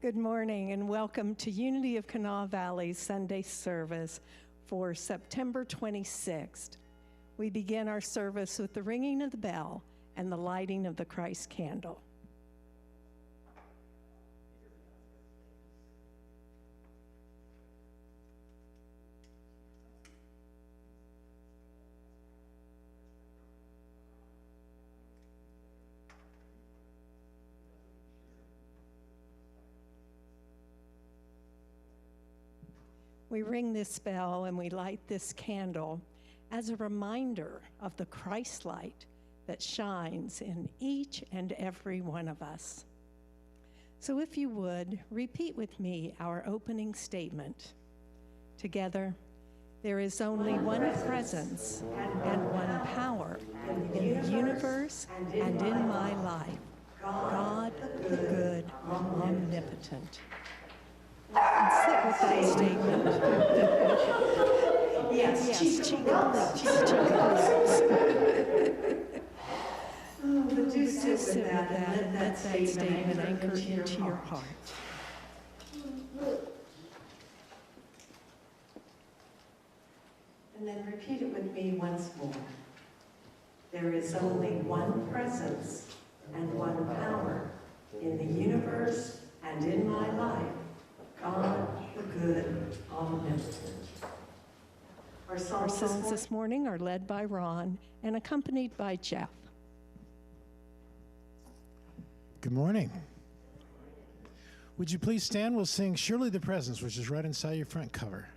Good morning and welcome to Unity of Kanawha Valley's Sunday service for September 26th. We begin our service with the ringing of the bell and the lighting of the Christ candle. We ring this bell and we light this candle as a reminder of the Christ light that shines in each and every one of us. So if you would, repeat with me our opening statement. Together, there is only one presence and one power in the universe and in my life, God the good, omnipotent. And sit with that statement. Yes, but do sit with that and let that statement anchor into your heart. And then repeat it with me once more. There is only one presence and one power in the universe and in my life, God the good, omnipotent. Our songs this morning are led by Ron and accompanied by Jeff. Good morning. Would you please stand? We'll sing Surely the Presence, which is right inside your front cover.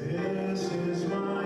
This is my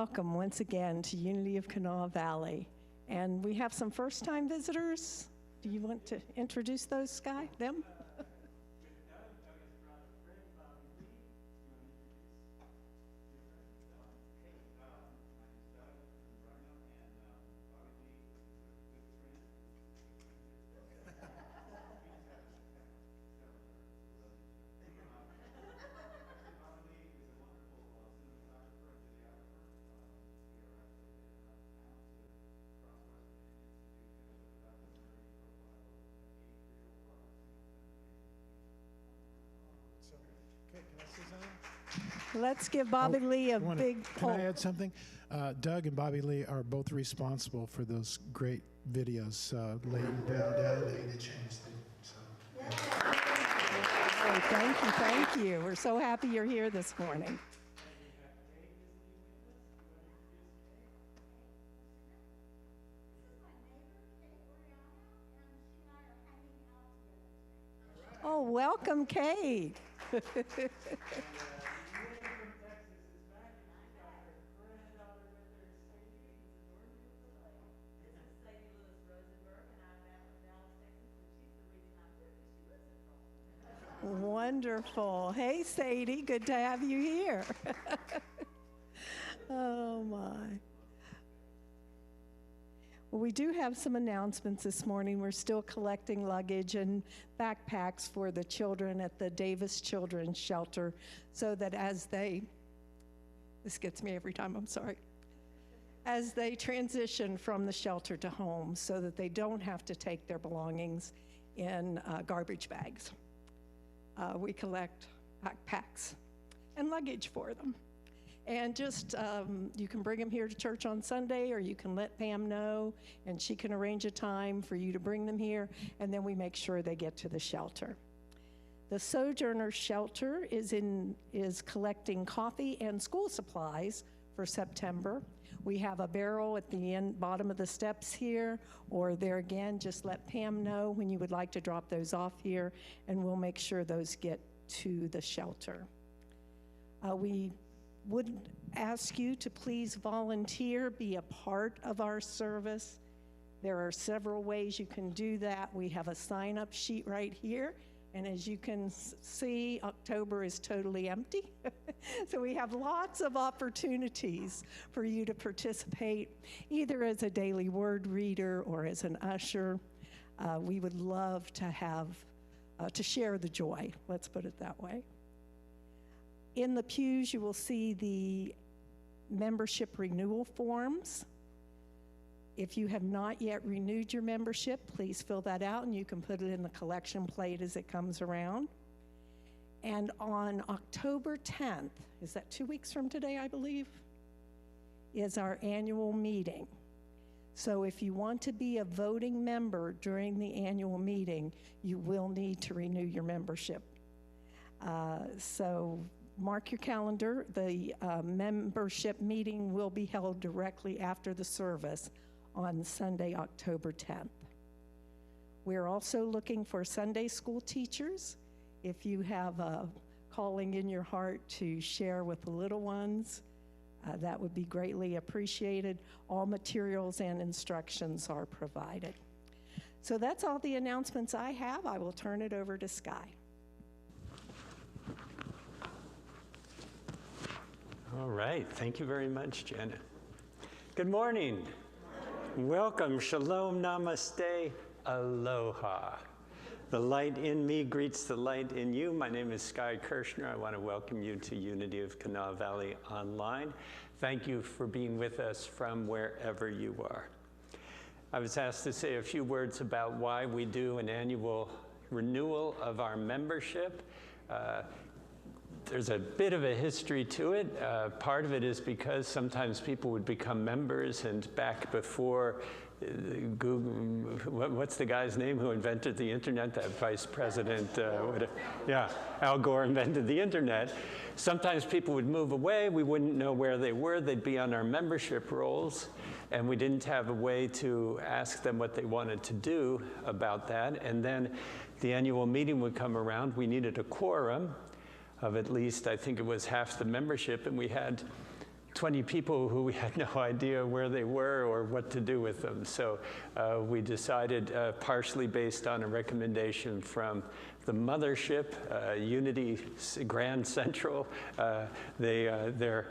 welcome once again to Unity of Kanawha Valley. And we have some first-time visitors. Do you want to introduce those, Sky, them? Let's give Bobby Lee a big Can I add something? Doug and Bobby Lee are both responsible for those great videos. Laying down, laying to change things. Oh, thank you. We're so happy you're here this morning. Oh, welcome, Kate. Wonderful. Hey, Sadie, good to have you here. Oh, my. Well, we do have some announcements this morning. We're still collecting luggage and backpacks for the children at the Davis Children's Shelter so that as they, this gets me every time, I'm sorry, as they transition from the shelter to home so that they don't have to take their belongings in garbage bags. We collect backpacks and luggage for them. And just, you can bring them here to church on Sunday, or you can let Pam know, and she can arrange a time for you to bring them here, and then we make sure they get to the shelter. The Sojourner Shelter is collecting coffee and school supplies for September. We have a barrel at the bottom of the steps here, or there again, just let Pam know when you would like to drop those off here, and we'll make sure those get to the shelter. We would ask you to please volunteer, be a part of our service. There are several ways you can do that. We have a sign-up sheet right here. And as you can see, October is totally empty. So we have lots of opportunities for you to participate, either as a daily word reader or as an usher. We would love to have, to share the joy, let's put it that way. In the pews, you will see the membership renewal forms. If you have not yet renewed your membership, please fill that out and you can put it in the collection plate as it comes around. And on October 10th, is that 2 weeks from today, I believe, is our annual meeting. So if you want to be a voting member during the annual meeting, you will need to renew your membership. So mark your calendar. The membership meeting will be held directly after the service on Sunday, October 10th. We're also looking for Sunday school teachers. If you have a calling in your heart to share with the little ones, that would be greatly appreciated. All materials and instructions are provided. So that's all the announcements I have. I will turn it over to Sky. All right, thank you very much, Jenna. Good morning. Welcome, shalom, namaste, aloha. The light in me greets the light in you. My name is Sky Kirshner. I want to welcome you to Unity of Kanawha Valley Online. Thank you for being with us from wherever you are. I was asked to say a few words about why we do an annual renewal of our membership. There's a bit of a history to it. Part of it is because sometimes people would become members, and back before Google, what's the guy's name who invented the internet? That vice president, Al Gore invented the internet. Sometimes people would move away. We wouldn't know where they were. They'd be on our membership rolls, and we didn't have a way to ask them what they wanted to do about that. And then the annual meeting would come around. We needed a quorum of at least, I think it was half the membership, and we had 20 people who we had no idea where they were or what to do with them. So we decided, partially based on a recommendation from the mothership, Unity Grand Central, their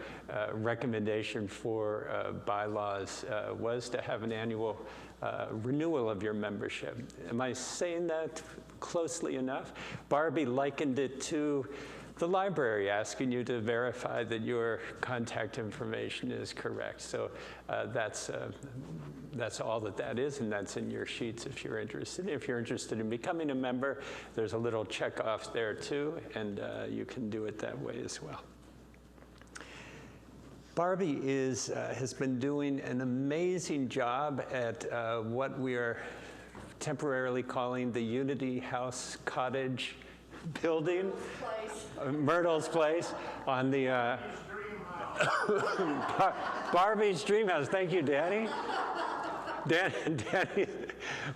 recommendation for bylaws was to have an annual renewal of your membership. Am I saying that closely enough? Barbie likened it to the library asking you to verify that your contact information is correct. So that's all that is, and that's in your sheets if you're interested. If you're interested in becoming a member, there's a little check-off there too, and you can do it that way as well. Barbie has been doing an amazing job at what we are temporarily calling the Unity House Cottage building, Myrtle's Place, on the Barbie's Dream House. Thank you, Danny. Danny,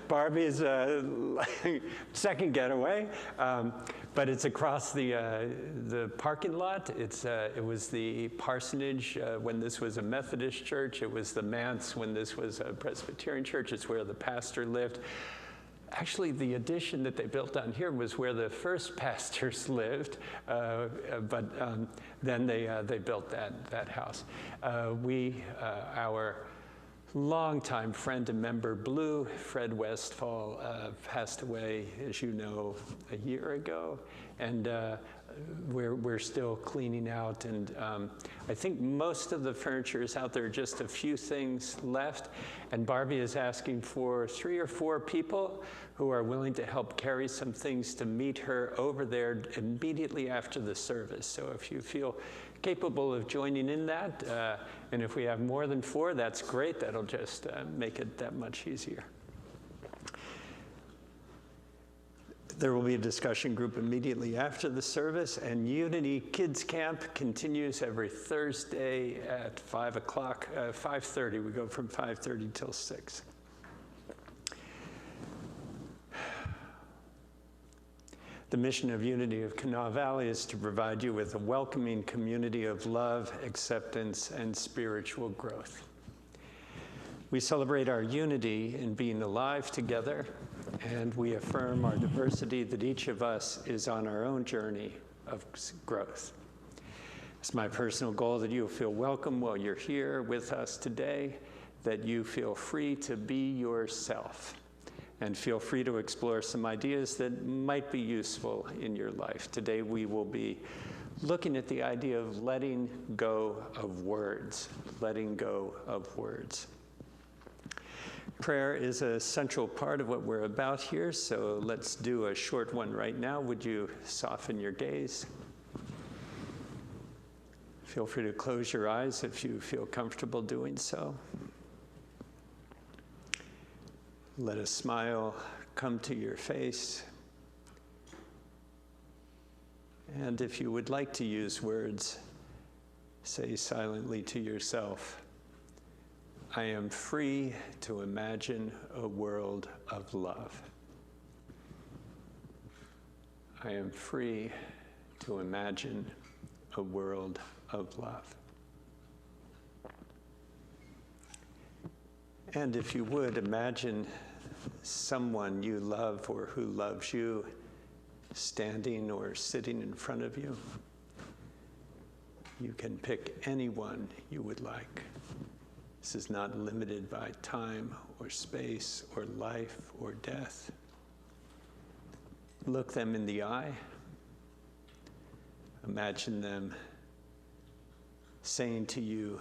Barbie's second getaway, but it's across the parking lot. It was the parsonage when this was a Methodist church. It was the manse when this was a Presbyterian church. It's where the pastor lived. Actually, the addition that they built down here was where the first pastors lived, but then they built that house. Our longtime friend and member, Blue, Fred Westfall, passed away, as you know, a year ago, and we're still cleaning out, and I think most of the furniture is out there, just a few things left, and Barbie is asking for 3 or 4 people who are willing to help carry some things to meet her over there immediately after the service. So if you feel capable of joining in that, and if we have more than 4, that's great. That'll just make it that much easier. There will be a discussion group immediately after the service, and Unity Kids Camp continues every Thursday at 5 o'clock, 5:30. We go from 5:30 till 6. The mission of Unity of Kanawha Valley is to provide you with a welcoming community of love, acceptance, and spiritual growth. We celebrate our unity in being alive together, and we affirm our diversity, that each of us is on our own journey of growth. It's my personal goal that you'll feel welcome while you're here with us today, that you feel free to be yourself, and feel free to explore some ideas that might be useful in your life. Today we will be looking at the idea of letting go of words, letting go of words. Prayer is a central part of what we're about here, so let's do a short one right now. Would you soften your gaze? Feel free to close your eyes if you feel comfortable doing so. Let a smile come to your face. And if you would like to use words, say silently to yourself, I am free to imagine a world of love. I am free to imagine a world of love. And if you would, imagine someone you love or who loves you standing or sitting in front of you. You can pick anyone you would like. This is not limited by time or space or life or death. Look them in the eye. Imagine them saying to you,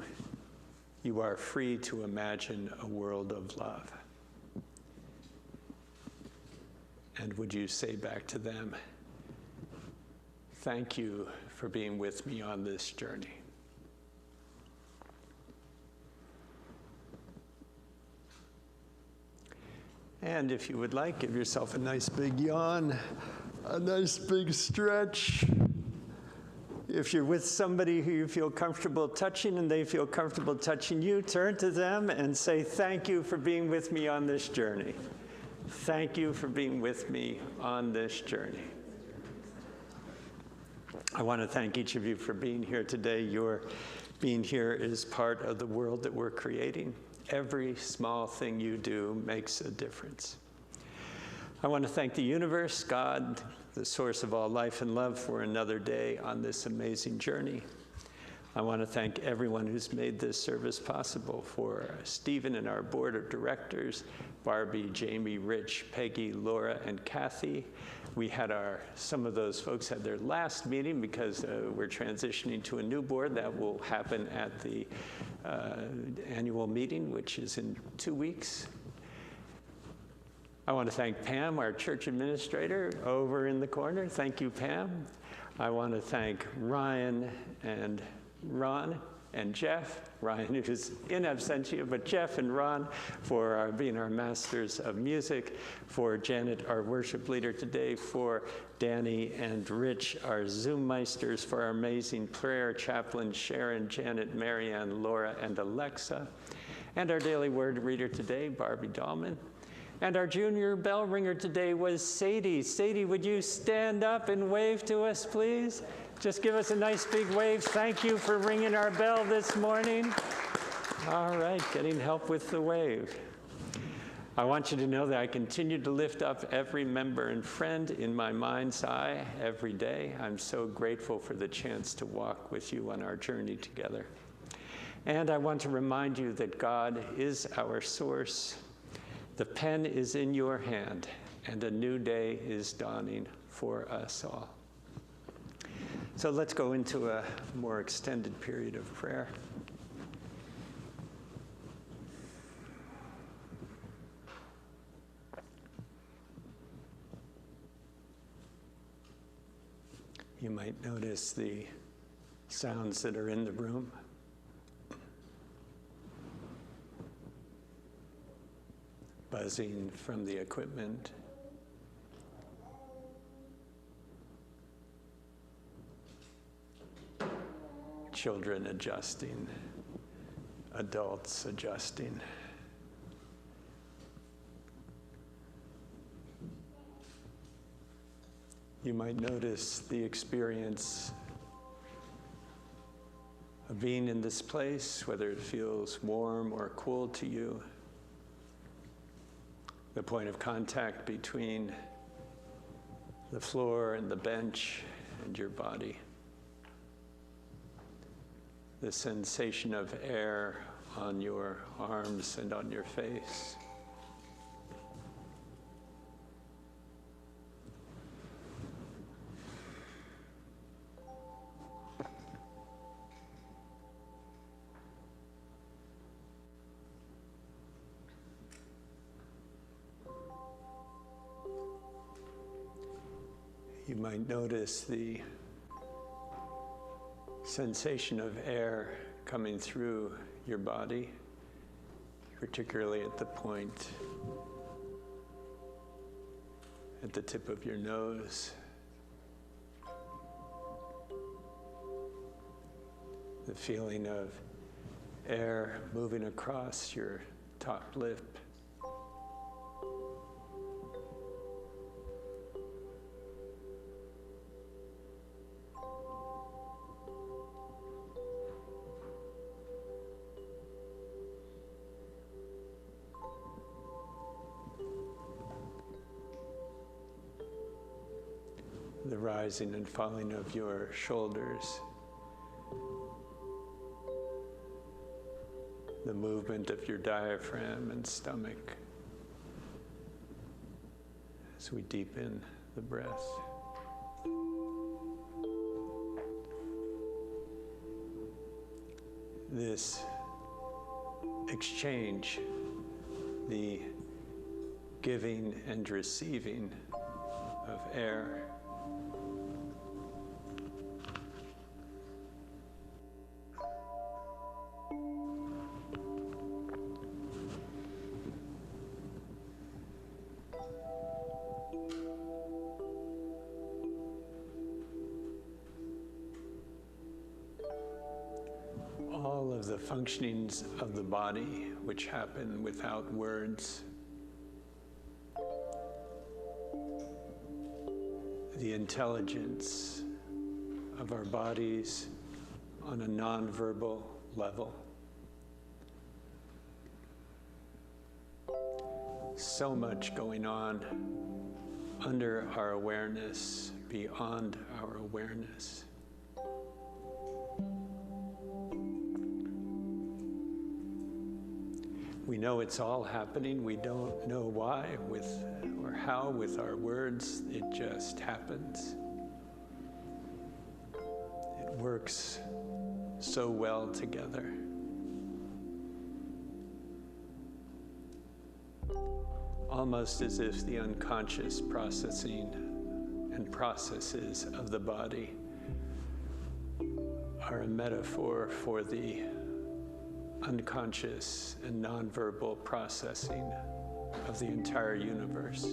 you are free to imagine a world of love. And would you say back to them, thank you for being with me on this journey. And if you would like, give yourself a nice big yawn, a nice big stretch. If you're with somebody who you feel comfortable touching and they feel comfortable touching you, turn to them and say, thank you for being with me on this journey. Thank you for being with me on this journey. I want to thank each of you for being here today. Your being here is part of the world that we're creating. Every small thing you do makes a difference. I want to thank the universe, God, the source of all life and love, for another day on this amazing journey. I want to thank everyone who's made this service possible, for Stephen and our board of directors, Barbie, Jamie, Rich, Peggy, Laura, and Kathy. We had some of those folks had their last meeting because we're transitioning to a new board. That will happen at the annual meeting, which is in 2 weeks. I want to thank Pam, our church administrator, over in the corner. Thank you, Pam. I want to thank Ryan and Ron and Jeff. Ryan, who's in absentia, but Jeff and Ron for being our masters of music, for Janet, our worship leader today, for Danny and Rich, our Zoom meisters, for our amazing prayer chaplains, Sharon, Janet, Marianne, Laura, and Alexa, and our daily word reader today, Barbie Dahlman. And our junior bell ringer today was Sadie. Sadie, would you stand up and wave to us, please? Just give us a nice big wave. Thank you for ringing our bell this morning. All right, getting help with the wave. I want you to know that I continue to lift up every member and friend in my mind's eye every day. I'm so grateful for the chance to walk with you on our journey together. And I want to remind you that God is our source. The pen is in your hand, and a new day is dawning for us all. So let's go into a more extended period of prayer. You might notice the sounds that are in the room. Buzzing from the equipment. Children adjusting, adults adjusting. You might notice the experience of being in this place, whether it feels warm or cool to you. The point of contact between the floor and the bench and your body. The sensation of air on your arms and on your face. You might notice the sensation of air coming through your body, particularly at the point at the tip of your nose. The feeling of air moving across your top lip. The rising and falling of your shoulders, the movement of your diaphragm and stomach as we deepen the breath. This exchange, the giving and receiving of air, all of the functionings of the body which happen without words. The intelligence of our bodies on a nonverbal level. So much going on under our awareness, beyond our awareness. We know it's all happening. We don't know why or how with our words. It just happens. It works so well together. Almost as if the unconscious processing and processes of the body are a metaphor for the unconscious and nonverbal processing of the entire universe.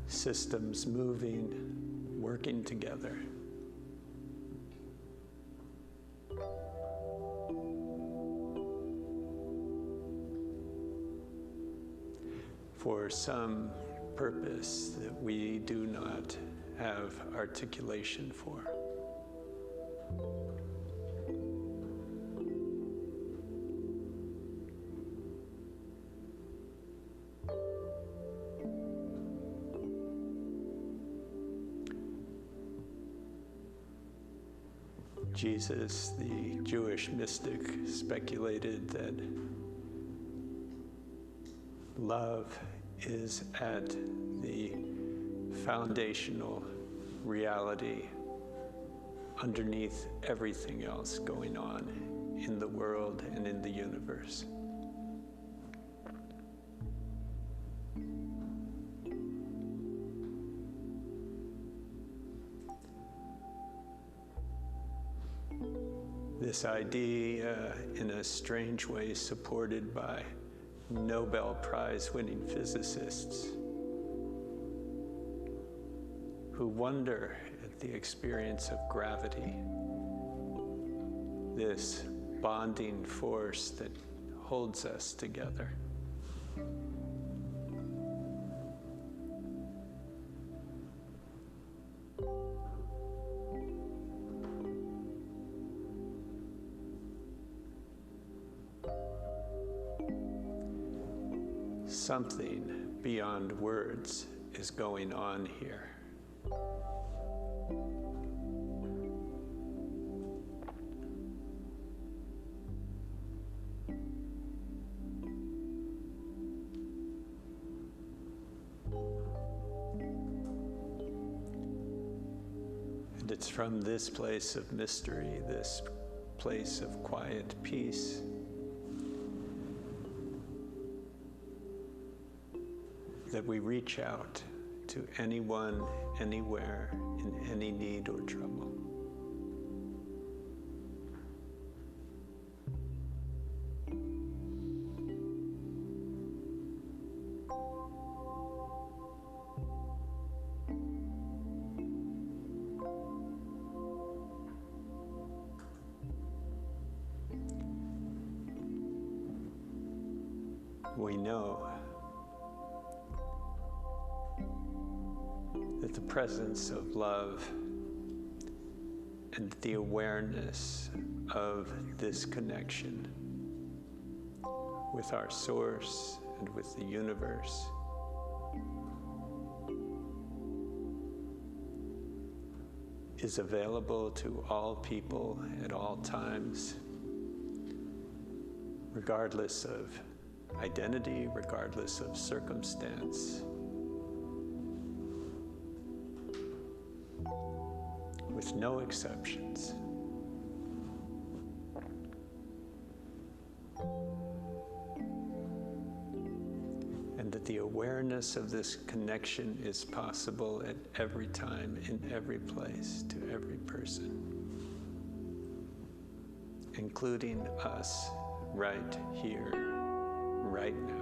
Systems moving, working together. For some purpose that we do not have articulation for. Jesus, the Jewish mystic, speculated that love is at the foundational reality underneath everything else going on in the world and in the universe. This idea, in a strange way, supported by Nobel Prize-winning physicists who wonder at the experience of gravity, this bonding force that holds us together. Something beyond words is going on here. And it's from this place of mystery, this place of quiet peace, that we reach out to anyone, anywhere, in any need or trouble. We know that the presence of love and the awareness of this connection with our source and with the universe is available to all people at all times, regardless of identity, regardless of circumstance, with no exceptions. And that the awareness of this connection is possible at every time, in every place, to every person, including us right here, right now.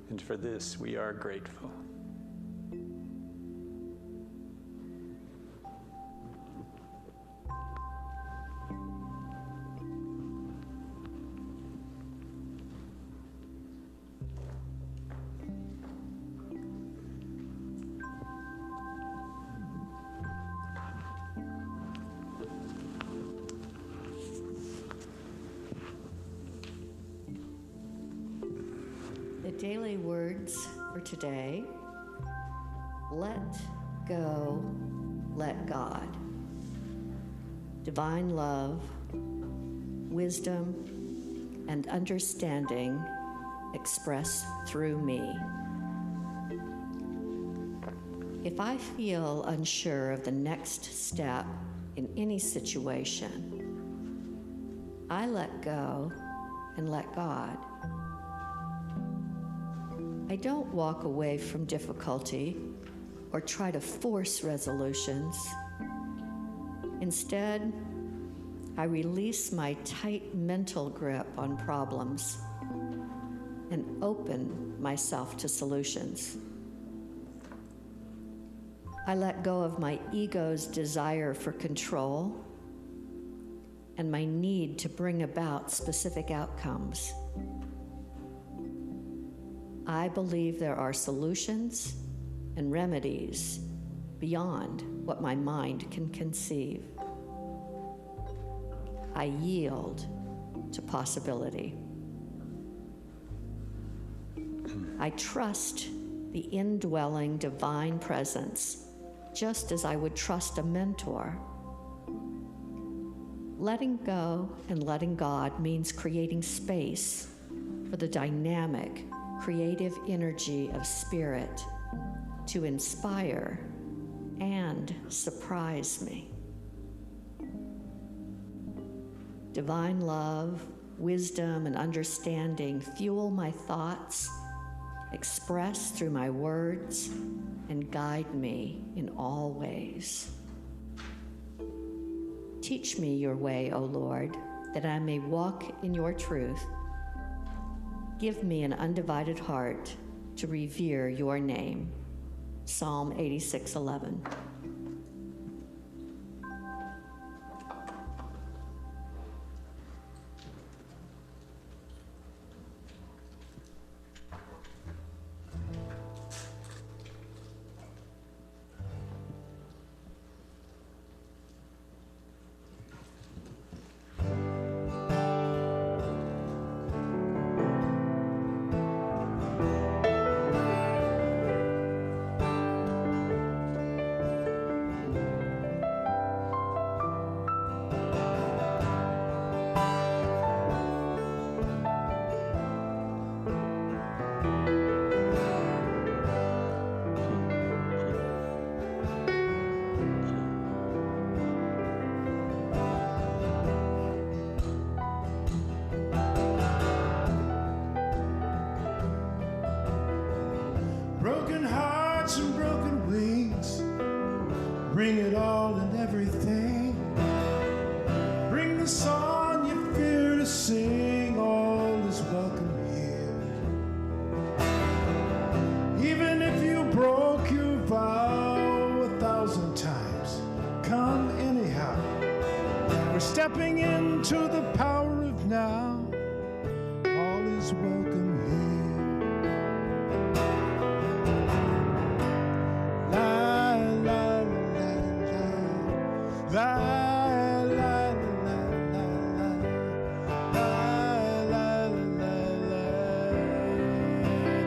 And for this, we are grateful. daily words for today: let go, let God. Divine love, wisdom, and understanding express through me. If I feel unsure of the next step in any situation, I let go and let God. I don't walk away from difficulty or try to force resolutions. Instead, I release my tight mental grip on problems and open myself to solutions. I let go of my ego's desire for control and my need to bring about specific outcomes. I believe there are solutions and remedies beyond what my mind can conceive. I yield to possibility. I trust the indwelling divine presence, just as I would trust a mentor. Letting go and letting God means creating space for the dynamic, creative energy of Spirit to inspire and surprise me. Divine love, wisdom, and understanding fuel my thoughts, express through my words, and guide me in all ways. Teach me your way, O Lord, that I may walk in your truth. Give me an undivided heart to revere your name. Psalm 86:11. Broken hearts and broken wings, bring it all and everything. Bring the song you fear to sing, all is welcome here. Even if you broke your vow 1,000 times, come anyhow. We're stepping into the power of now, all is welcome here.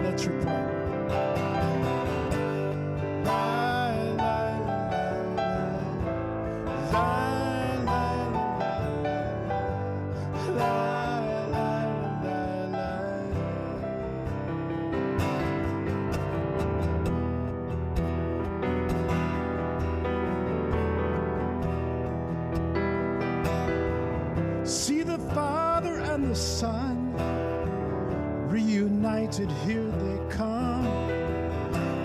That's your part. See the Father and the Son reunited, here they come,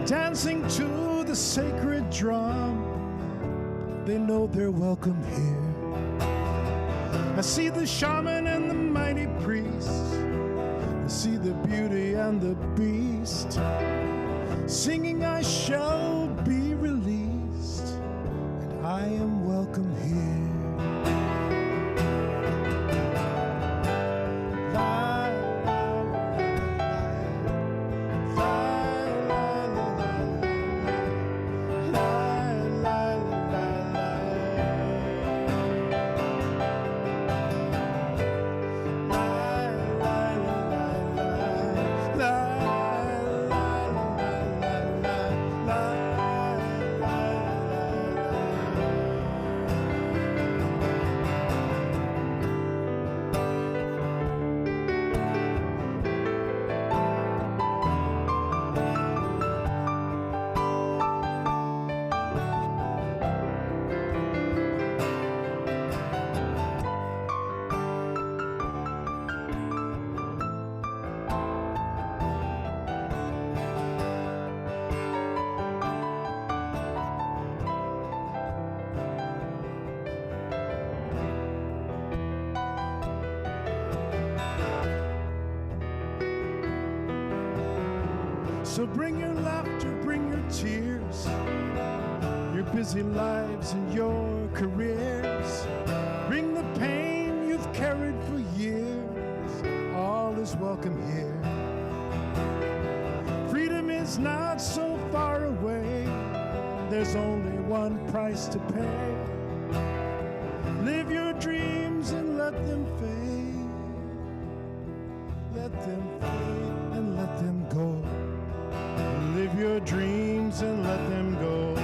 dancing to the sacred drum. They know they're welcome here. I see the shaman and the mighty priest. I see the beauty and the beast, singing, I shall be released, and I am welcome here. La So bring your laughter, bring your tears, your busy lives and your careers. Bring the pain you've carried for years. All is welcome here. Freedom is not so far away. There's only one price to pay. Live your dreams and let them fade. Let them fade and let them go. Live your dreams and let them go.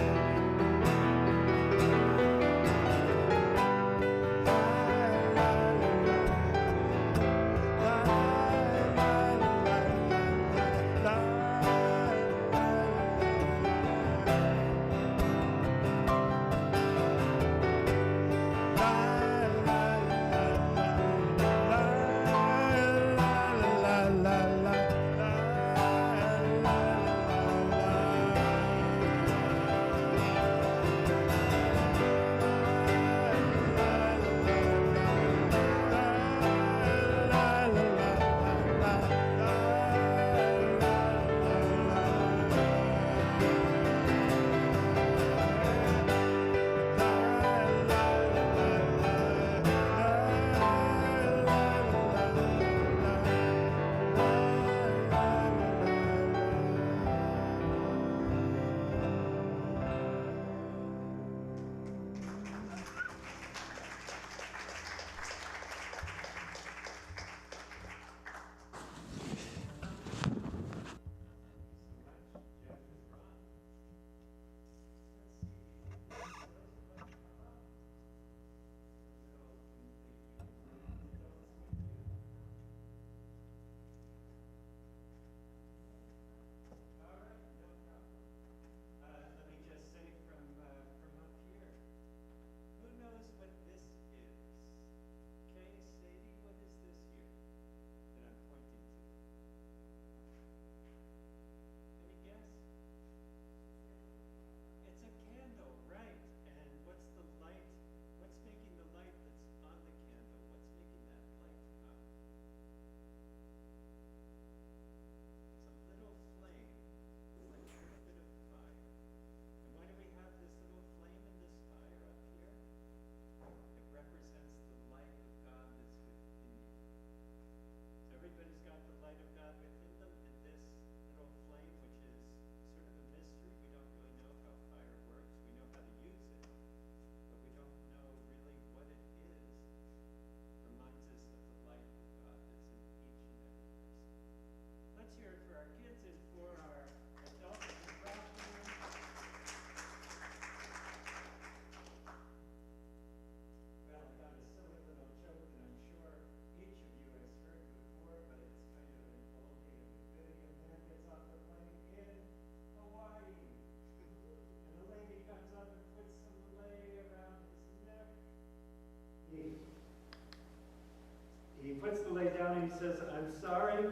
Puts the lei down and he says, "I'm sorry,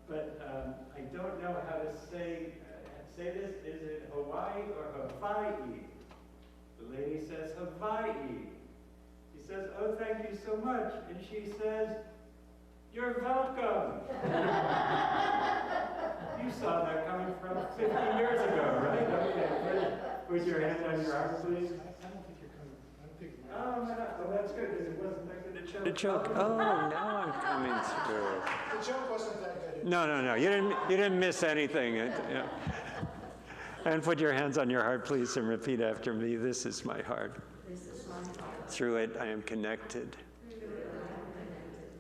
but I don't know how to say this. Is it Hawaii or Hawaii?" The lady says, "Hawaii." He says, "Oh, thank you so much." And she says, "You're welcome." You saw that coming from 50 years ago, right? Okay, put your hand on your heart, please. I don't think you're coming. I don't think. Oh, that's good, because it wasn't that good a choke. Oh, now I'm coming through. The joke wasn't that good. No. You didn't miss anything. Yeah. And put your hands on your heart, please, and repeat after me. This is my heart. Through it, I am connected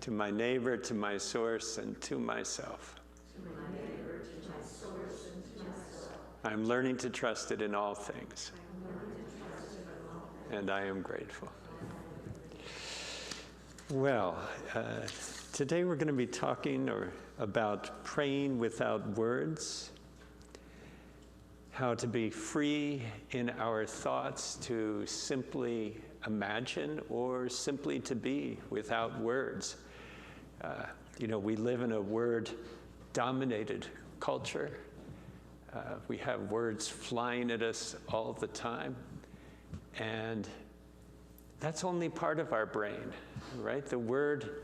to my neighbor, to my source, and to myself. I'm learning to trust it in all things. And I am grateful. Well, today we're going to be talking about praying without words, how to be free in our thoughts to simply imagine or simply to be without words. We live in a word-dominated culture. We have words flying at us all the time. And that's only part of our brain, right? The word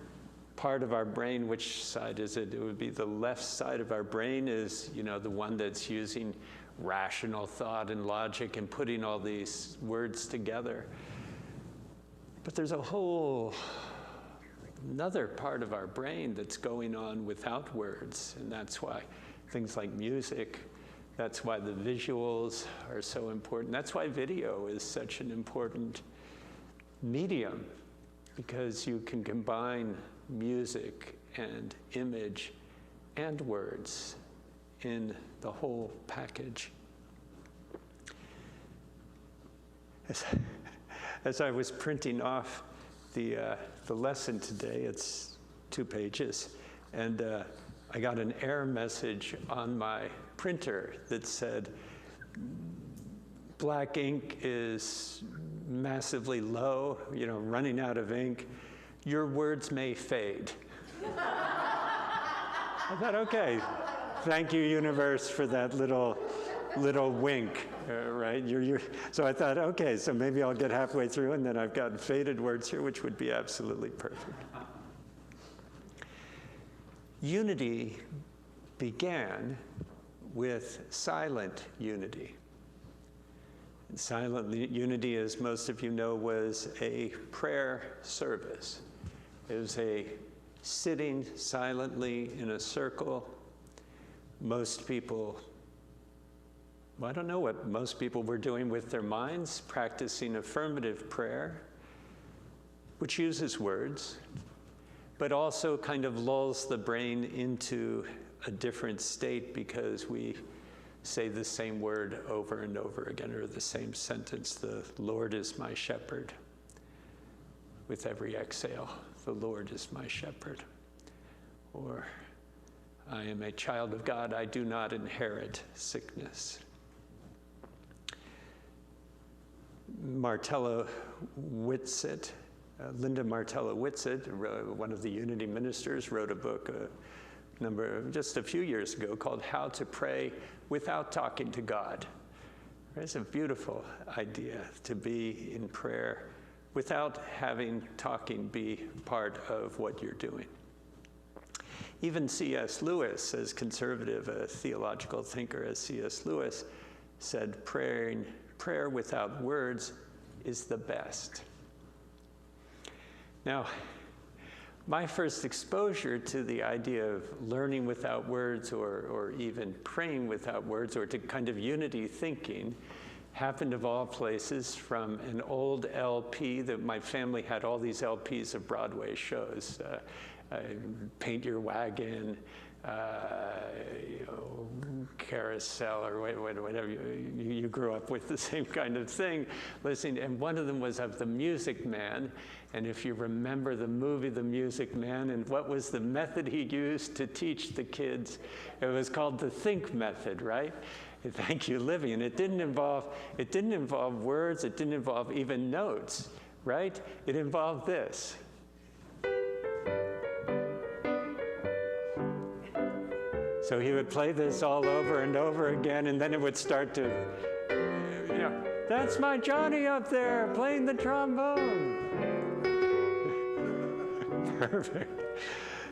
part of our brain, which side is it? It would be the left side of our brain is, the one that's using rational thought and logic and putting all these words together. But there's a whole another part of our brain that's going on without words, and that's why things like music, that's why the visuals are so important. That's why video is such an important medium, because you can combine music and image and words in the whole package. As I was printing off the lesson today, it's 2 pages, and I got an error message on my printer that said, black ink is massively low, running out of ink. Your words may fade. I thought, okay, thank you, universe, for that little wink, right? So I thought, okay, so maybe I'll get halfway through and then I've got faded words here, which would be absolutely perfect. Unity began with silent unity. And silent unity, as most of you know, was a prayer service. It was a sitting silently in a circle. Most people, I don't know what most people were doing with their minds, practicing affirmative prayer, which uses words, but also kind of lulls the brain into a different state because we say the same word over and over again, or the same sentence, the Lord is my shepherd. With every exhale, the Lord is my shepherd. Or, I am a child of God, I do not inherit sickness. Martella Whitsitt, Linda Martella Whitsitt, one of the Unity ministers, wrote a book just a few years ago called How to Pray Without Talking to God. It's a beautiful idea to be in prayer without having talking be part of what you're doing. Even C.S. Lewis, as conservative a theological thinker as C.S. Lewis, said prayer without words is the best. Now, my first exposure to the idea of learning without words or even praying without words or to kind of unity thinking happened of all places from an old LP that my family had all these LPs of Broadway shows. Paint Your Wagon, Carousel, or whatever. You grew up with the same kind of thing, listening. And one of them was of The Music Man. And if you remember the movie The Music Man, and what was the method he used to teach the kids? It was called the think method, right? Thank you, Livy. And it didn't involve words. It didn't involve even notes, right? It involved this. So he would play this all over and over again, and then it would start to, that's my Johnny up there playing the trombone. Perfect.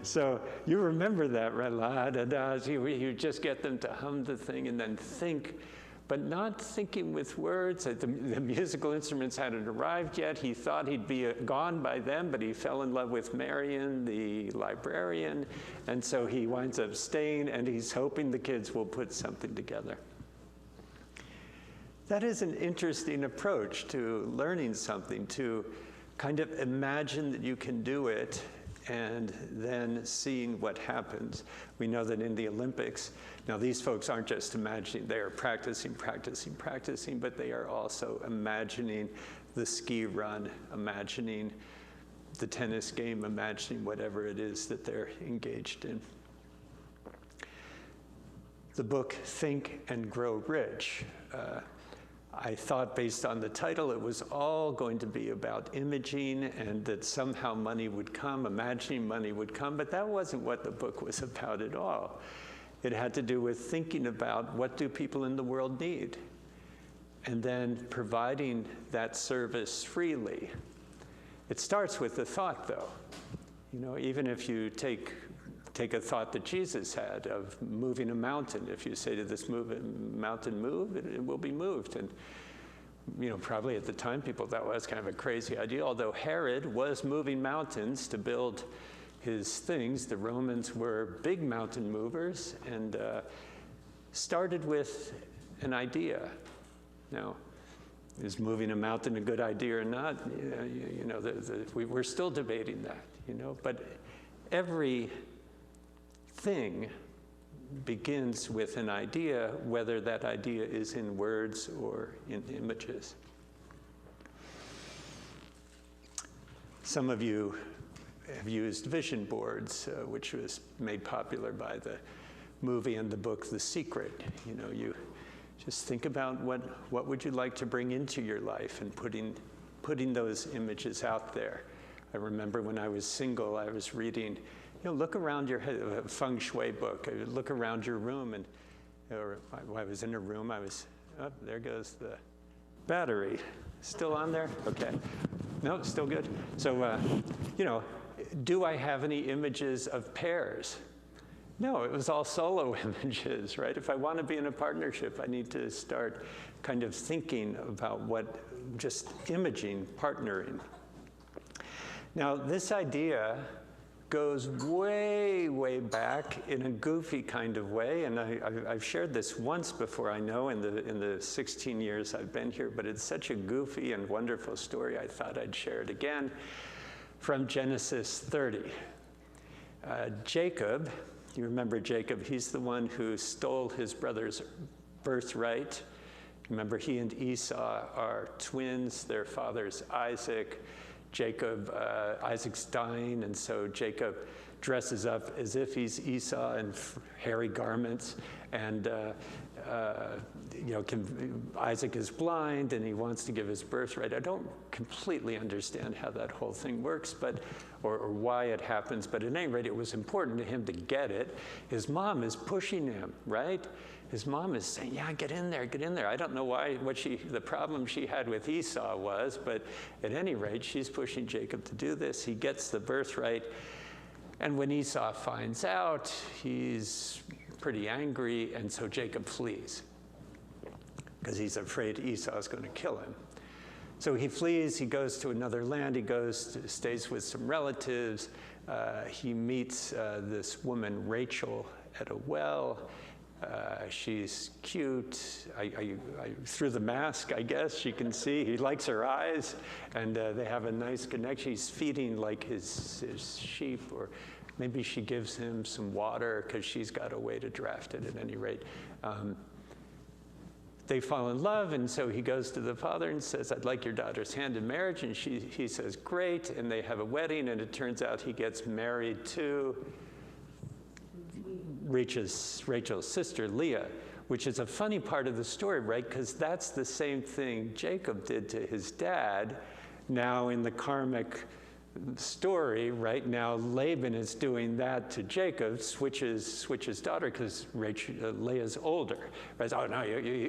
So you remember that, right? La da da. You just get them to hum the thing and then think, but not thinking with words. The musical instruments hadn't arrived yet. He thought he'd be gone by then, but he fell in love with Marion, the librarian, and so he winds up staying, and he's hoping the kids will put something together. That is an interesting approach to learning something, to kind of imagine that you can do it and then seeing what happens. We know that in the Olympics, now these folks aren't just imagining, they are practicing, but they are also imagining the ski run, imagining the tennis game, imagining whatever it is that they're engaged in. The book Think and Grow Rich, I thought based on the title it was all going to be about imaging and that somehow money would come, imagining money would come, but that wasn't what the book was about at all. It had to do with thinking about what do people in the world need, and then providing that service freely. It starts with the thought, though. Even if you take a thought that Jesus had of moving a mountain, if you say to this mountain, move, it will be moved. And, probably at the time people thought, well, that's kind of a crazy idea. Although Herod was moving mountains to build his things, the Romans were big mountain movers and started with an idea. Now, is moving a mountain a good idea or not? We're still debating that, but every thing begins with an idea, whether that idea is in words or in images. Some of you have used vision boards, which was made popular by the movie and the book The Secret. You just think about what would you like to bring into your life, and putting those images out there. I remember when I was single, I was reading, look around your head, a feng shui book. I would look around your room, or I was in a room, there goes the battery. Still on there? Okay. No, still good. So, do I have any images of pairs? No, it was all solo images, right? If I want to be in a partnership, I need to start kind of thinking about just imaging, partnering. Now, this idea goes way, way back in a goofy kind of way, and I've shared this once before, I know, in the 16 years I've been here, but it's such a goofy and wonderful story, I thought I'd share it again, from Genesis 30. Jacob, you remember Jacob, he's the one who stole his brother's birthright. Remember, he and Esau are twins, their father's Isaac. Isaac's dying, and so Jacob dresses up as if he's Esau in hairy garments, and Isaac is blind, and he wants to give his birthright. I don't completely understand how that whole thing works, or why it happens, but at any rate, it was important to him to get it. His mom is pushing him, right? His mom is saying, yeah, get in there, get in there. I don't know the problem she had with Esau was, but at any rate, she's pushing Jacob to do this. He gets the birthright, and when Esau finds out, he's pretty angry, and so Jacob flees because he's afraid Esau is going to kill him. So he flees, he goes to another land, stays with some relatives. He meets this woman, Rachel, at a well. She's cute. Through the mask, I guess, you can see he likes her eyes, and they have a nice connection. He's feeding like his sheep, or maybe she gives him some water because she's got a way to draft it at any rate. They fall in love, and so he goes to the father and says, I'd like your daughter's hand in marriage, and he says, great, and they have a wedding, and it turns out he gets married to Rachel's sister, Leah, which is a funny part of the story, right? Because that's the same thing Jacob did to his dad. Now in the karmic story, right now Laban is doing that to Jacob, switches daughter, because Leah's older. Right? Oh no!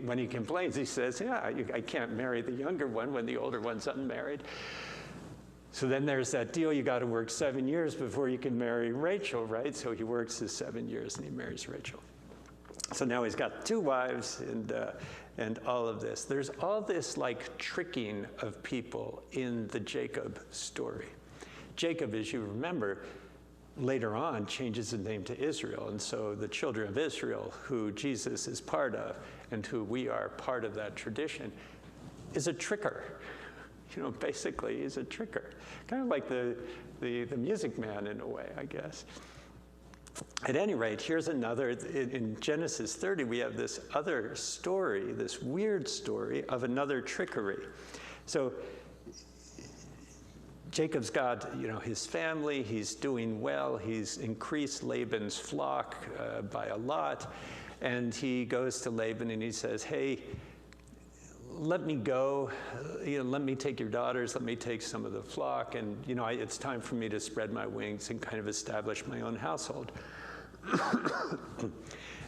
When he complains, he says, "Yeah, I can't marry the younger one when the older one's unmarried." So then there's that deal, you got to work 7 years before you can marry Rachel, right? So he works his 7 years and he marries Rachel. So now he's got 2 wives and all of this. There's all this like tricking of people in the Jacob story. Jacob, as you remember, later on changes his name to Israel. And so the children of Israel, who Jesus is part of and who we are part of that tradition, is a tricker. Basically, he's a tricker. Kind of like the Music Man in a way, I guess. At any rate, here's another. In Genesis 30, we have this other story, this weird story of another trickery. So Jacob's got, his family. He's doing well. He's increased Laban's flock by a lot. And he goes to Laban and he says, hey, let me go, let me take your daughters, let me take some of the flock, and it's time for me to spread my wings and kind of establish my own household.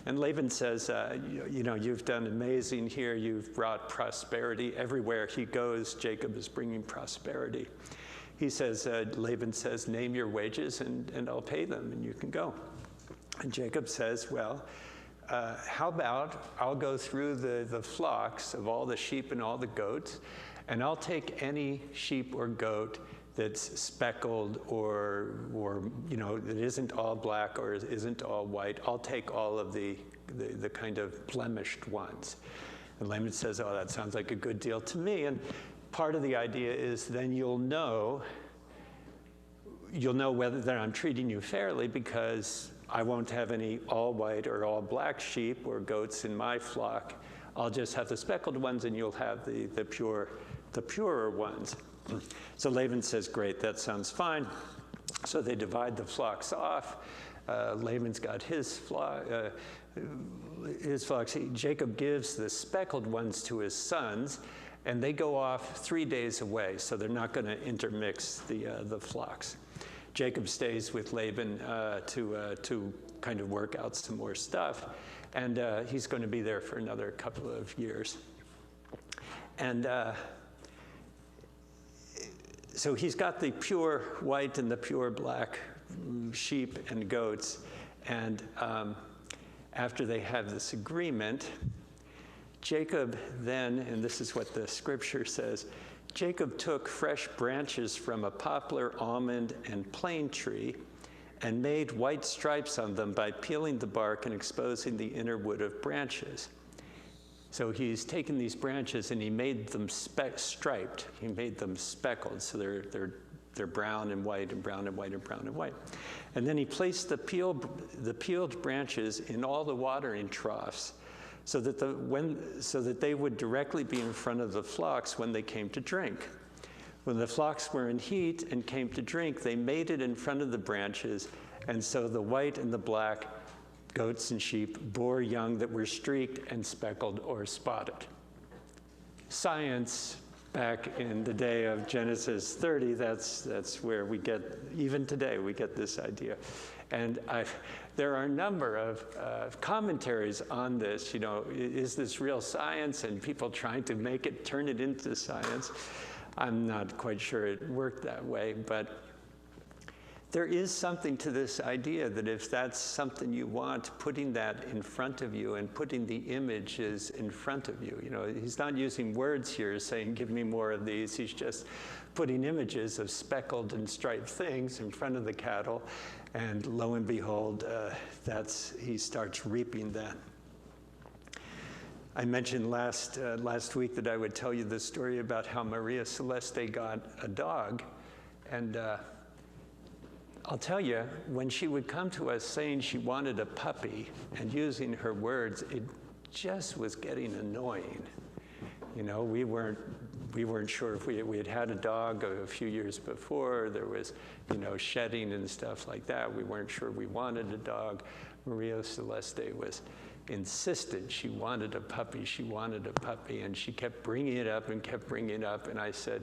And Laban says, you've done amazing here, you've brought prosperity everywhere he goes. Jacob is bringing prosperity. he says, Laban says, name your wages and I'll pay them and you can go. And Jacob says, well, how about I'll go through the flocks of all the sheep and all the goats, and I'll take any sheep or goat that's speckled or that isn't all black or isn't all white. I'll take all of the kind of blemished ones. And Laban says, oh, that sounds like a good deal to me. And part of the idea is then you'll know whether that I'm treating you fairly, because I won't have any all white or all black sheep or goats in my flock. I'll just have the speckled ones, and you'll have the purer ones. So Laban says, great, that sounds fine. So they divide the flocks off. Laban's got his flocks. Jacob gives the speckled ones to his sons, and they go off 3 days away, so they're not going to intermix the flocks. Jacob stays with Laban to kind of work out some more stuff, and he's going to be there for another couple of years. And so he's got the pure white and the pure black sheep and goats, and after they have this agreement, Jacob then, and this is what the scripture says, Jacob took fresh branches from a poplar, almond, and plane tree and made white stripes on them by peeling the bark and exposing the inner wood of branches. So he's taken these branches and he made them striped. He made them speckled, so they're brown and white and brown and white and brown and white. And then he placed the peeled branches in all the watering troughs, so that they would directly be in front of the flocks when they came to drink. When the flocks were in heat and came to drink, they made it in front of the branches, and so the white and the black goats and sheep bore young that were streaked and speckled or spotted. Science, back in the day of Genesis 30, that's where we get, even today, we get this idea. And there are a number of commentaries on this. Is this real science? And people trying to turn it into science. I'm not quite sure it worked that way, but there is something to this idea that if that's something you want, putting that in front of you and putting the images in front of you. He's not using words here saying, give me more of these. He's just putting images of speckled and striped things in front of the cattle. And lo and behold, he starts reaping that. I mentioned last week that I would tell you the story about how Maria Celeste got a dog. And I'll tell you, when she would come to us saying she wanted a puppy and using her words, it just was getting annoying. We weren't sure if we had had a dog a few years before. There was, shedding and stuff like that. We weren't sure we wanted a dog. Maria Celeste was insistent she wanted a puppy. She wanted a puppy, and she kept bringing it up and kept bringing it up. And I said,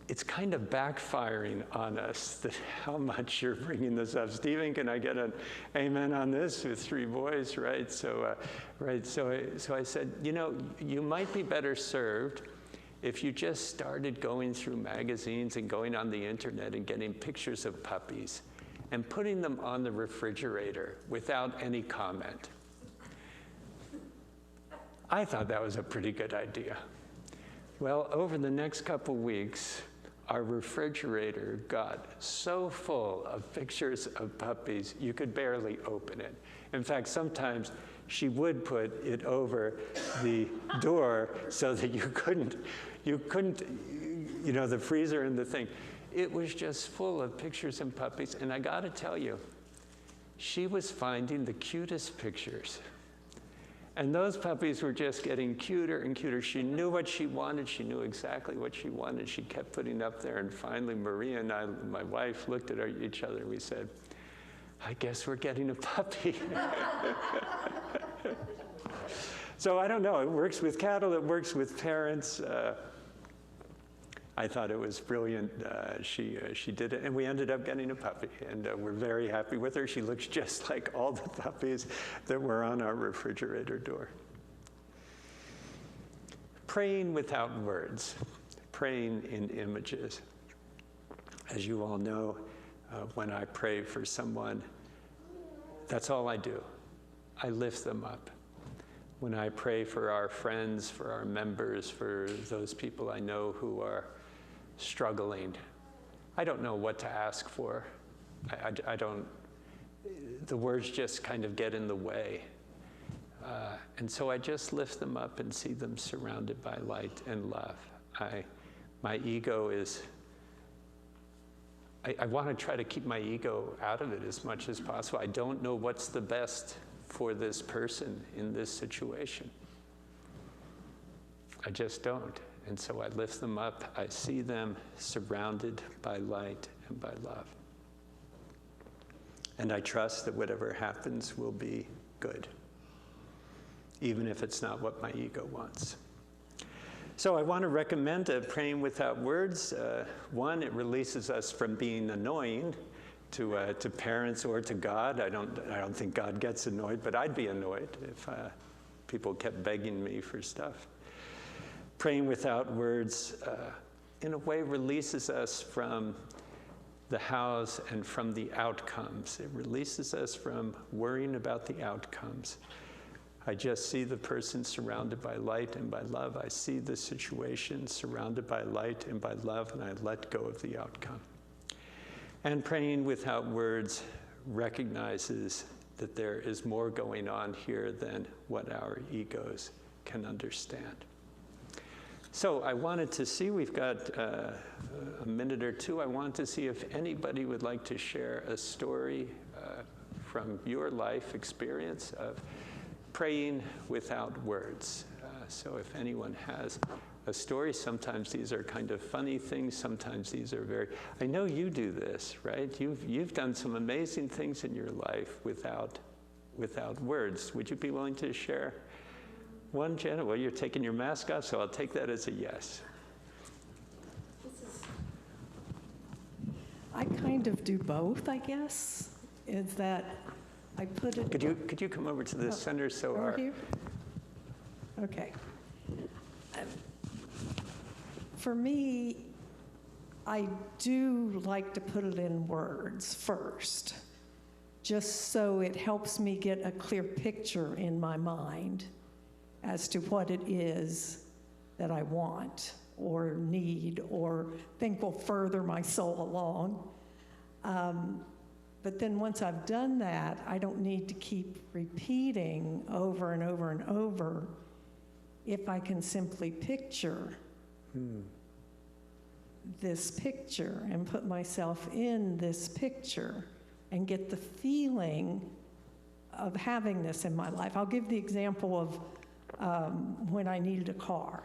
it's kind of backfiring on us that how much you're bringing this up. Stephen, can I get an amen on this with 3 boys, right? So I said, you might be better served if you just started going through magazines and going on the internet and getting pictures of puppies and putting them on the refrigerator without any comment. I thought that was a pretty good idea. Well, over the next couple weeks, our refrigerator got so full of pictures of puppies, you could barely open it. In fact, sometimes she would put it over the door so that you couldn't, the freezer and the thing. It was just full of pictures and puppies, and I gotta tell you, she was finding the cutest pictures. And those puppies were just getting cuter and cuter. She knew what she wanted. She knew exactly what she wanted. She kept putting up there. And finally, Maria and I, my wife, looked at each other and we said, I guess we're getting a puppy. So I don't know. It works with cattle. It works with parents. I thought it was brilliant. She did it, and we ended up getting a puppy, and we're very happy with her. She looks just like all the puppies that were on our refrigerator door. Praying without words. praying in images. As you all know, when I pray for someone, that's all I do. I lift them up. When I pray for our friends, for our members, for those people I know who are struggling, I don't know what to ask for. I don't, the words just kind of get in the way. And so I just lift them up and see them surrounded by light and love. My ego is, I want to try to keep my ego out of it as much as possible. I don't know what's the best for this person in this situation. I just don't. And so I lift them up. I see them surrounded by light and by love. And I trust that whatever happens will be good, even if it's not what my ego wants. So I want to recommend praying without words. One, it releases us from being annoying to parents or to God. I don't think God gets annoyed, but I'd be annoyed if people kept begging me for stuff. Praying without words, in a way, releases us from the hows and from the outcomes. It releases us from worrying about the outcomes. I just see the person surrounded by light and by love. I see the situation surrounded by light and by love, and I let go of the outcome. And praying without words recognizes that there is more going on here than what our egos can understand. So I wanted to see, we've got a minute or two. I wanted to see if anybody would like to share a story from your life experience of praying without words. So if anyone has a story, sometimes these are kind of funny things, sometimes these are very, I know you do this, right? You've done some amazing things in your life without words. Would you be willing to share one, Jenna? Well, you're taking your mask off, so I'll take that as a yes. I kind of do both, I guess, is that I put it... Could you come over to the center so over our... here? Okay. For me, I do like to put it in words first, just so it helps me get a clear picture in my mind as to what it is that I want or need or think will further my soul along. But then once I've done that, I don't need to keep repeating over and over and over if I can simply picture this picture and put myself in this picture and get the feeling of having this in my life. I'll give the example of when I needed a car.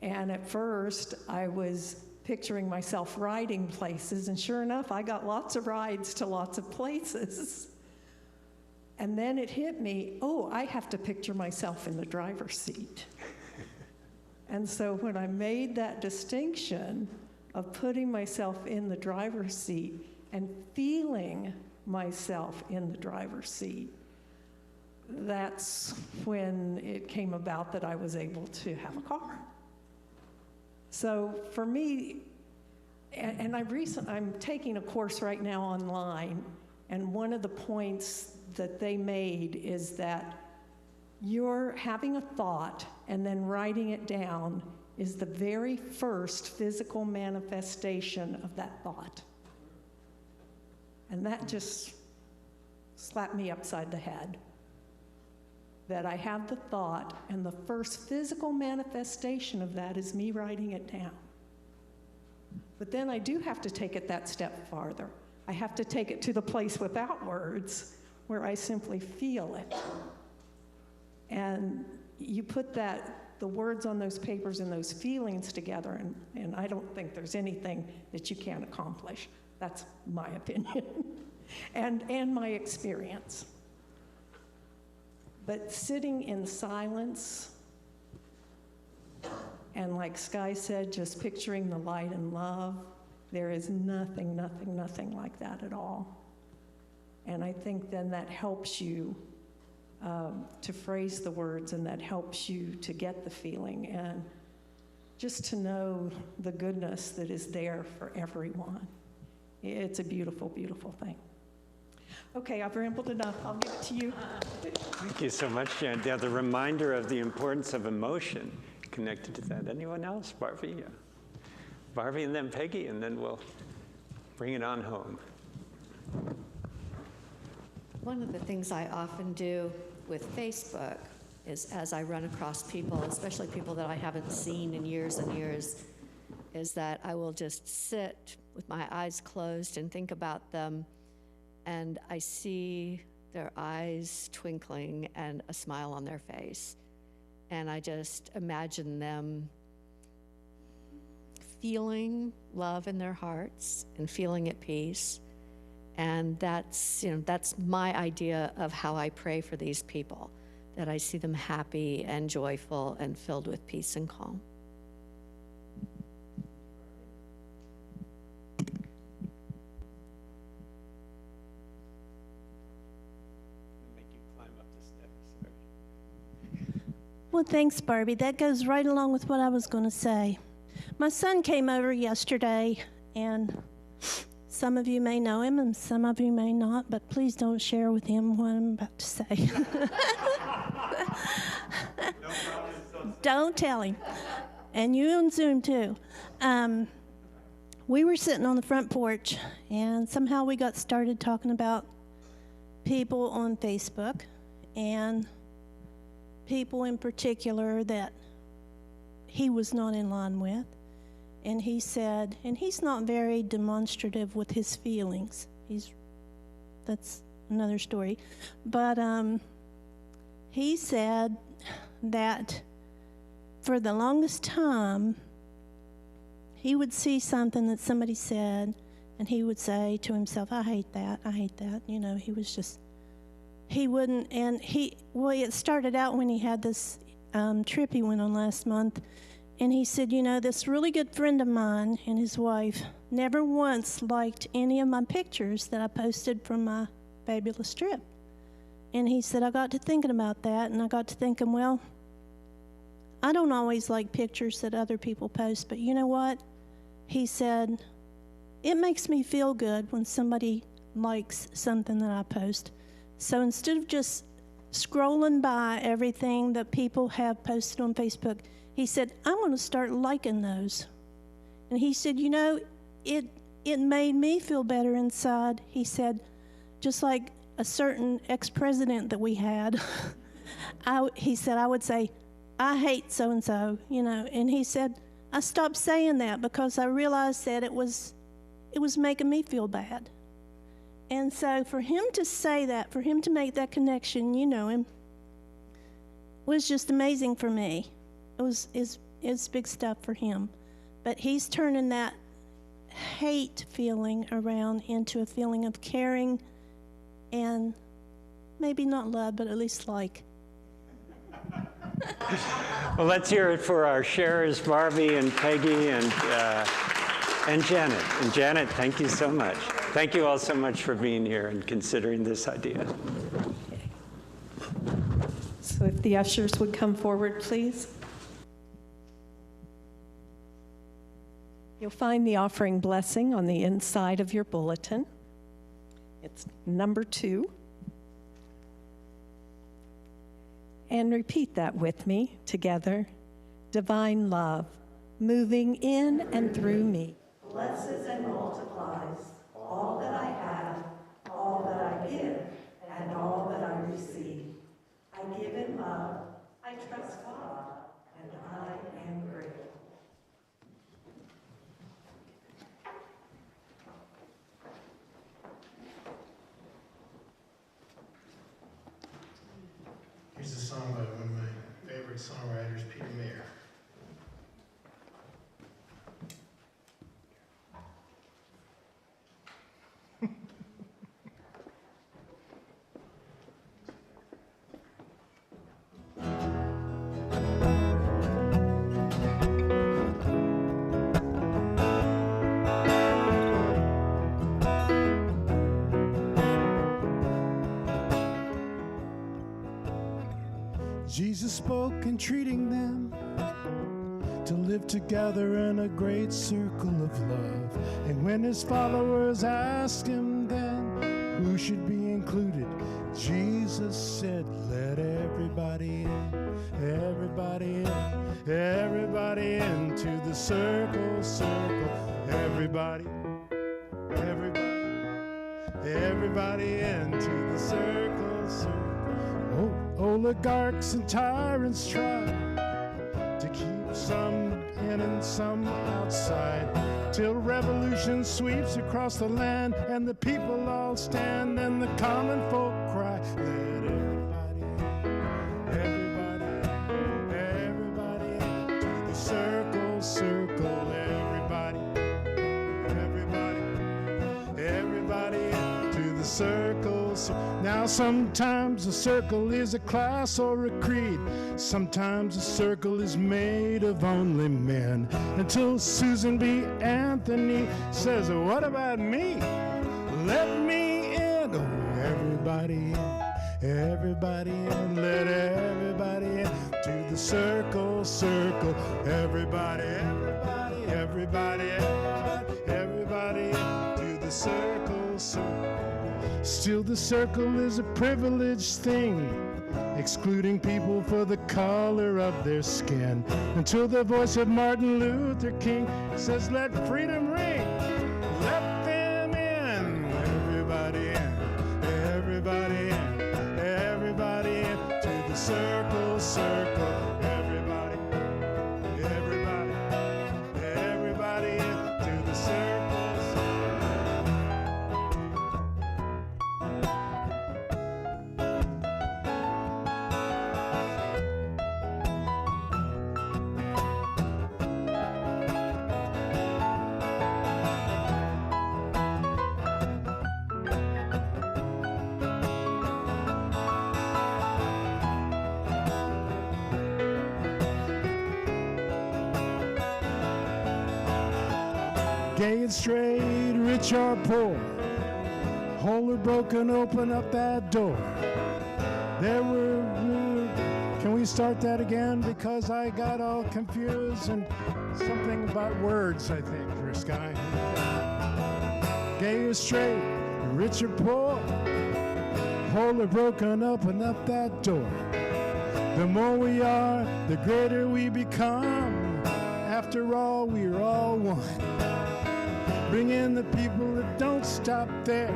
And at first, I was picturing myself riding places, and sure enough, I got lots of rides to lots of places. And then it hit me, oh, I have to picture myself in the driver's seat. And so when I made that distinction of putting myself in the driver's seat and feeling myself in the driver's seat, that's when it came about that I was able to have a car. So for me, and I'm taking a course right now online, and one of the points that they made is that you're having a thought and then writing it down is the very first physical manifestation of that thought. And that just slapped me upside the head. That I have the thought, and the first physical manifestation of that is me writing it down. But then I do have to take it that step farther. I have to take it to the place without words, where I simply feel it. And you put the words on those papers and those feelings together, and I don't think there's anything that you can't accomplish. That's my opinion, and my experience. But sitting in silence, and like Sky said, just picturing the light and love, there is nothing like that at all. And I think then that helps you to phrase the words, and that helps you to get the feeling. just to know the goodness that is there for everyone. It's a beautiful, beautiful thing. Okay, I've rambled enough. I'll give it to you. Thank you so much, Jan. Yeah, the reminder of the importance of emotion connected to that. Anyone else? Barbie? Yeah. Barbie and then Peggy, and then we'll bring it on home. One of the things I often do with Facebook is, as I run across people, especially people that I haven't seen in years and years, is that I will just sit with my eyes closed and think about them, and I see their eyes twinkling and a smile on their face. And I just imagine them feeling love in their hearts and feeling at peace. And that's my idea of how I pray for these people, that I see them happy and joyful and filled with peace and calm. Well, thanks, Barbie. That goes right along with what I was going to say. My son came over yesterday, and some of you may know him and some of you may not, but please don't share with him what I'm about to say. Don't tell him. And you on Zoom, too. We were sitting on the front porch, and somehow we got started talking about people on Facebook, and people in particular that he was not in line with. And he said, and he's not very demonstrative with his feelings. That's another story. But he said that for the longest time, he would see something that somebody said, and he would say to himself, I hate that. You know, he was just, he wouldn't, and it started out when he had this trip he went on last month. And he said, you know, this really good friend of mine and his wife never once liked any of my pictures that I posted from my fabulous trip. And he said, I got to thinking about that, and I got to thinking, well, I don't always like pictures that other people post, but you know what? He said, it makes me feel good when somebody likes something that I post. So instead of just scrolling by everything that people have posted on Facebook, he said, I'm going to start liking those. And he said, you know, it made me feel better inside. He said, just like a certain ex-president that we had, he said, I would say, I hate so-and-so, you know. And he said, I stopped saying that because I realized that it was making me feel bad. And so for him to say that, for him to make that connection, you know him, was just amazing for me. It's big stuff for him. But he's turning that hate feeling around into a feeling of caring and maybe not love, but at least like. Well, let's hear it for our sharers, Barbie and Peggy and Janet. And Janet, thank you so much. Thank you all so much for being here and considering this idea. So if the ushers would come forward, please. You'll find the offering blessing on the inside of your bulletin. It's number 2. And repeat that with me together. Divine love, moving in and through me, blesses and multiplies all that I have, all that I give, and all that I receive. I give in love, I trust God, and I am grateful. Here's a song by one of my favorite songwriters, Peter Mayer. Jesus spoke, entreating them to live together in a great circle of love. And when his followers asked him then who should be included, Jesus said, let everybody in, everybody in, everybody into the circle, circle, everybody, everybody, everybody into the circle, circle. Oh, oligarchs and tyrants try to keep some in and some outside, till revolution sweeps across the land and the people all stand and the common folk cry, let everybody in, everybody, everybody in, to the circle, circle, everybody, everybody, everybody in, to the circle, circle. Now sometimes a circle is a class or a creed, sometimes a circle is made of only men, until Susan B. Anthony says, what about me? Let me in. Oh, everybody in, everybody in, let everybody in, to the circle, circle, everybody, everybody, everybody, everybody, everybody in, to the circle, circle. Still the circle is a privileged thing, excluding people for the color of their skin, until the voice of Martin Luther King says, let freedom ring, let them in, everybody in, everybody in, everybody in, to the circle, circle, everybody, everybody, everybody in, to the circle, circle. Gay and straight, rich or poor, whole or broken, open up that door. There were, can we start that again? Because I got all confused and something about words, I think, for Sky. Gay or straight, rich or poor, whole or broken, open up that door. The more we are, the greater we become. After all, we're all one. Bring in the people that don't stop there.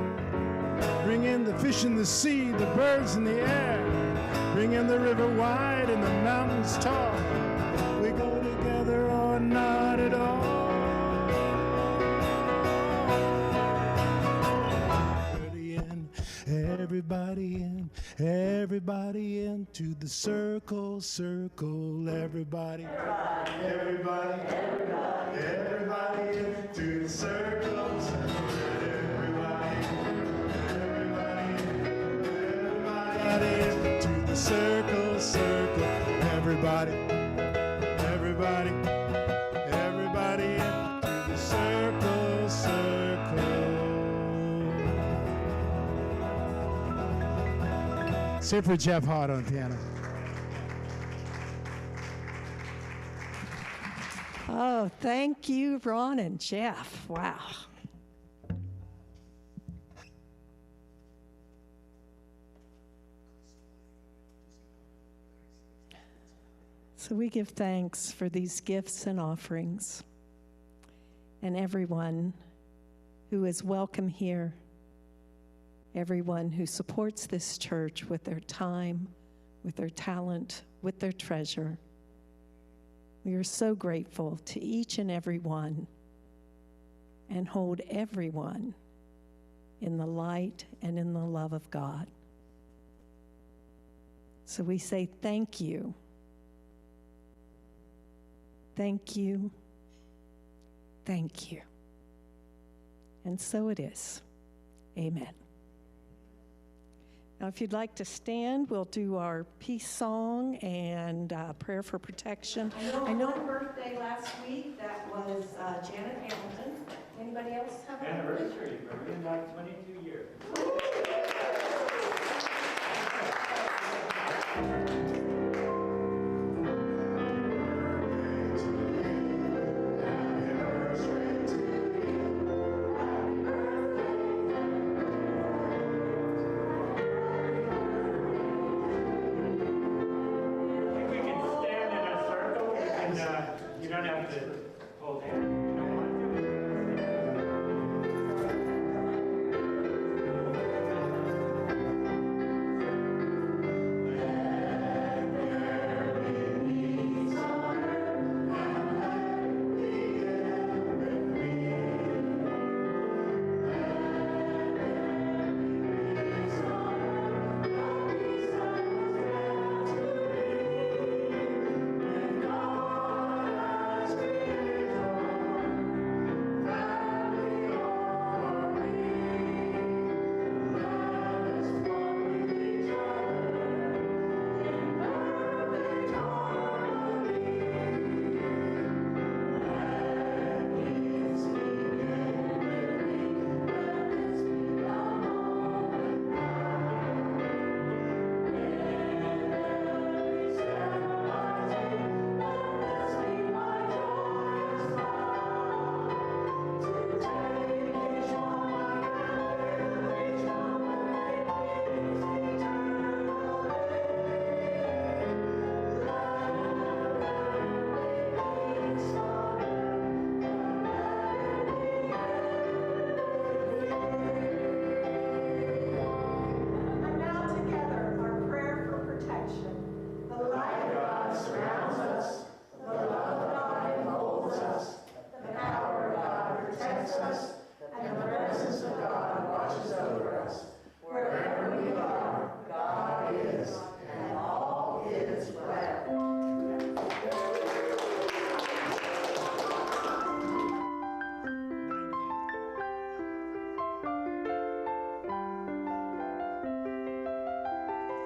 Bring in the fish in the sea, the birds in the air. Bring in the river wide and the mountains tall. We go together or not at all. Everybody in, everybody in, to the circle, circle, everybody, everybody, everybody, everybody in, to the circle, circle, everybody, everybody, everybody in, to the circle, circle, everybody, everybody, everybody in, to the circle, circle. Sit for Jeff Hart on piano. Oh, thank you, Ron and Jeff. Wow. So we give thanks for these gifts and offerings, and everyone who is welcome here, everyone who supports this church with their time, with their talent, with their treasure. We are so grateful to each and every one, and hold everyone in the light and in the love of God. So we say thank you. Thank you. Thank you. And so it is. Amen. Now, if you'd like to stand, we'll do our peace song and prayer for protection. I know her birthday last week. That was Janet Hamilton. Anybody else have an Anniversary, Maria, about 22 years. you don't have to hold hands.